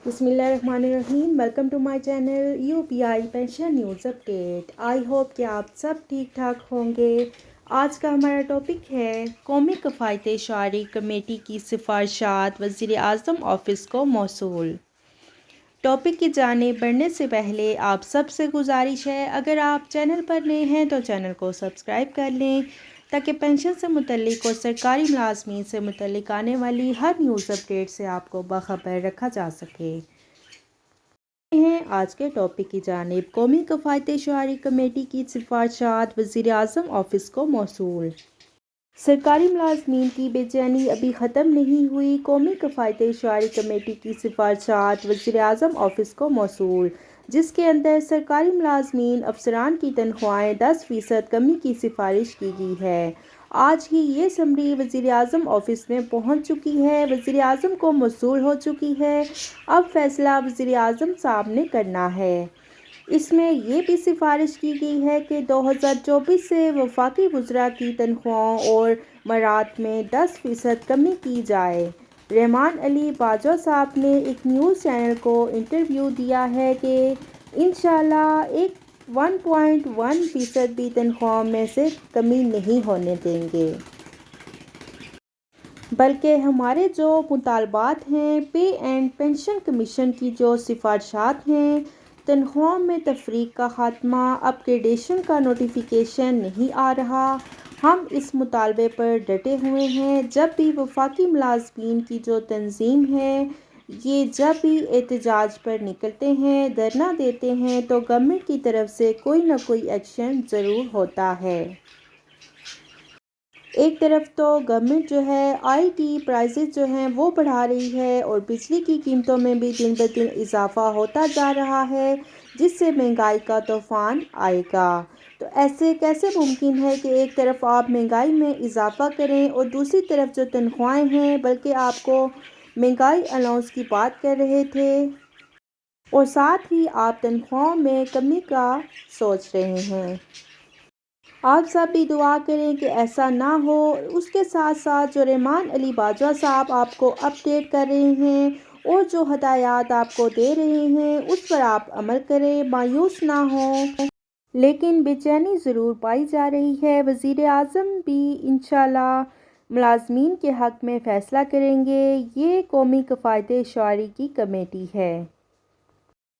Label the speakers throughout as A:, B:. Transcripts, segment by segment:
A: بسم اللہ الرحمن الرحیم. Welcome to my channel U P I pension news update. I hope کہ آپ سب ٹھیک ٹھاک ہوں گے. آج کا ہمارا ٹاپک ہے قومی کفایت شعاری کمیٹی کی سفارشات وزیر اعظم آفس کو موصول. ٹاپک کی جانب بڑھنے سے پہلے آپ سب سے گزارش ہے، اگر آپ چینل پر نئے ہیں تو چینل کو سبسکرائب کر لیں تاکہ پینشن سے متعلق اور سرکاری ملازمین سے متعلق آنے والی ہر نیوز اپڈیٹ سے آپ کو باخبر رکھا جا سکے. آج کے ٹاپک کی جانب قومی کفایت شعاری کمیٹی کی سفارشات وزیر اعظم آفس کو موصول. سرکاری ملازمین کی بے چینی ابھی ختم نہیں ہوئی. قومی کفایت شعاری کمیٹی کی سفارشات وزیر اعظم آفس کو موصول، جس کے اندر سرکاری ملازمین افسران کی تنخواہیں 10% کمی کی سفارش کی گئی ہے. آج ہی یہ سمری وزیر اعظم آفس میں پہنچ چکی ہے، وزیر اعظم کو موصول ہو چکی ہے. اب فیصلہ وزیر اعظم صاحب نے کرنا ہے. اس میں یہ بھی سفارش کی گئی ہے کہ 2024 سے وفاقی وزراء کی تنخواہوں اور مراعات میں 10% کمی کی جائے. رحمان علی باجوہ صاحب نے ایک نیوز چینل کو انٹرویو دیا ہے کہ انشاءاللہ 1.1% بھی تنخواہوں میں سے کمی نہیں ہونے دیں گے، بلکہ ہمارے جو مطالبات ہیں، پے اینڈ پنشن کمیشن کی جو سفارشات ہیں، تنخواہوں میں تفریق کا خاتمہ، اپ گریڈیشن کا نوٹیفیکیشن نہیں آ رہا، ہم اس مطالبے پر ڈٹے ہوئے ہیں. جب بھی وفاقی ملازمین کی جو تنظیم ہے، یہ جب بھی احتجاج پر نکلتے ہیں، دھرنا دیتے ہیں، تو گورنمنٹ کی طرف سے کوئی نہ کوئی ایکشن ضرور ہوتا ہے. ایک طرف تو گورنمنٹ جو ہے آئل کی پرائسز جو ہیں وہ بڑھا رہی ہے اور بجلی کی قیمتوں میں بھی دن بدن اضافہ ہوتا جا رہا ہے، جس سے مہنگائی کا طوفان آئے گا. تو ایسے کیسے ممکن ہے کہ ایک طرف آپ مہنگائی میں اضافہ کریں اور دوسری طرف جو تنخواہیں ہیں، بلکہ آپ کو مہنگائی الاؤنس کی بات کر رہے تھے اور ساتھ ہی آپ تنخواہوں میں کمی کا سوچ رہے ہیں. آپ سب بھی دعا کریں کہ ایسا نہ ہو. اس کے ساتھ ساتھ جو رحمان علی باجوہ صاحب آپ کو اپڈیٹ کر رہے ہیں اور جو ہدایات آپ کو دے رہے ہیں، اس پر آپ عمل کریں، مایوس نہ ہوں. لیکن بے چینی ضرور پائی جا رہی ہے. وزیر اعظم بھی انشاءاللہ ملازمین کے حق میں فیصلہ کریں گے. یہ قومی کفایت شعاری کی کمیٹی ہے.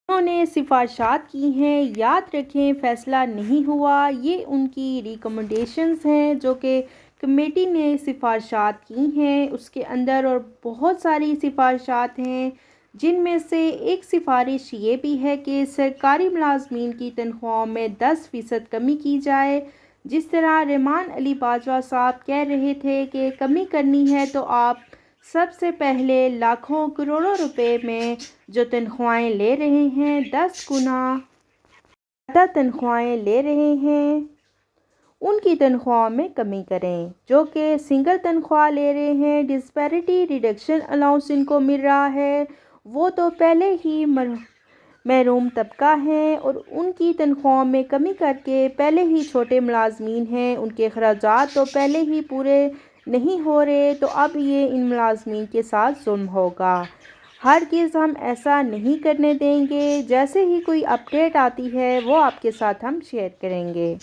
A: انہوں نے سفارشات کی ہیں. یاد رکھیں، فیصلہ نہیں ہوا. یہ ان کی ریکمنڈیشنز ہیں جو کہ کمیٹی نے سفارشات کی ہیں. اس کے اندر اور بہت ساری سفارشات ہیں، جن میں سے ایک سفارش یہ بھی ہے کہ سرکاری ملازمین کی تنخواہوں میں 10% کمی کی جائے. جس طرح رحمان علی باجوہ صاحب کہہ رہے تھے کہ کمی کرنی ہے تو آپ سب سے پہلے لاکھوں کروڑوں روپے میں جو تنخواہیں لے رہے ہیں، 10 گنا زیادہ تنخواہیں لے رہے ہیں، ان کی تنخواہوں میں کمی کریں. جو کہ سنگل تنخواہ لے رہے ہیں، ڈسپیرٹی ریڈکشن الاؤنس ان کو مل رہا ہے، وہ تو پہلے ہی محروم طبقہ ہیں اور ان کی تنخواہوں میں کمی کر کے پہلے ہی چھوٹے ملازمین ہیں، ان کے اخراجات تو پہلے ہی پورے نہیں ہو رہے، تو اب یہ ان ملازمین کے ساتھ ظلم ہوگا. ہرگز ہم ایسا نہیں کرنے دیں گے. جیسے ہی کوئی اپڈیٹ آتی ہے وہ آپ کے ساتھ ہم شیئر کریں گے.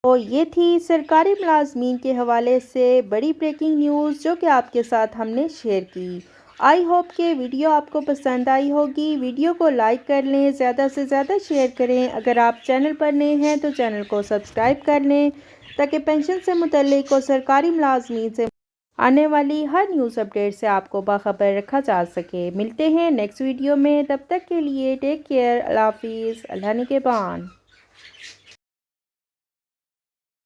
A: تو یہ تھی سرکاری ملازمین کے حوالے سے بڑی بریکنگ نیوز جو کہ آپ کے ساتھ ہم نے شیئر کی. آئی ہوپ کہ ویڈیو آپ کو پسند آئی ہوگی. ویڈیو کو لائک کر لیں، زیادہ سے زیادہ شیئر کریں. اگر آپ چینل پر نئے ہیں تو چینل کو سبسکرائب کر لیں تاکہ پینشن سے متعلق اور سرکاری ملازمین سے آنے والی ہر نیوز اپڈیٹ سے آپ کو باخبر رکھا جا سکے. ملتے ہیں نیکسٹ ویڈیو میں. تب تک کے لیے ٹیک کیئر. اللہ حافظ. اللہ نگہبان.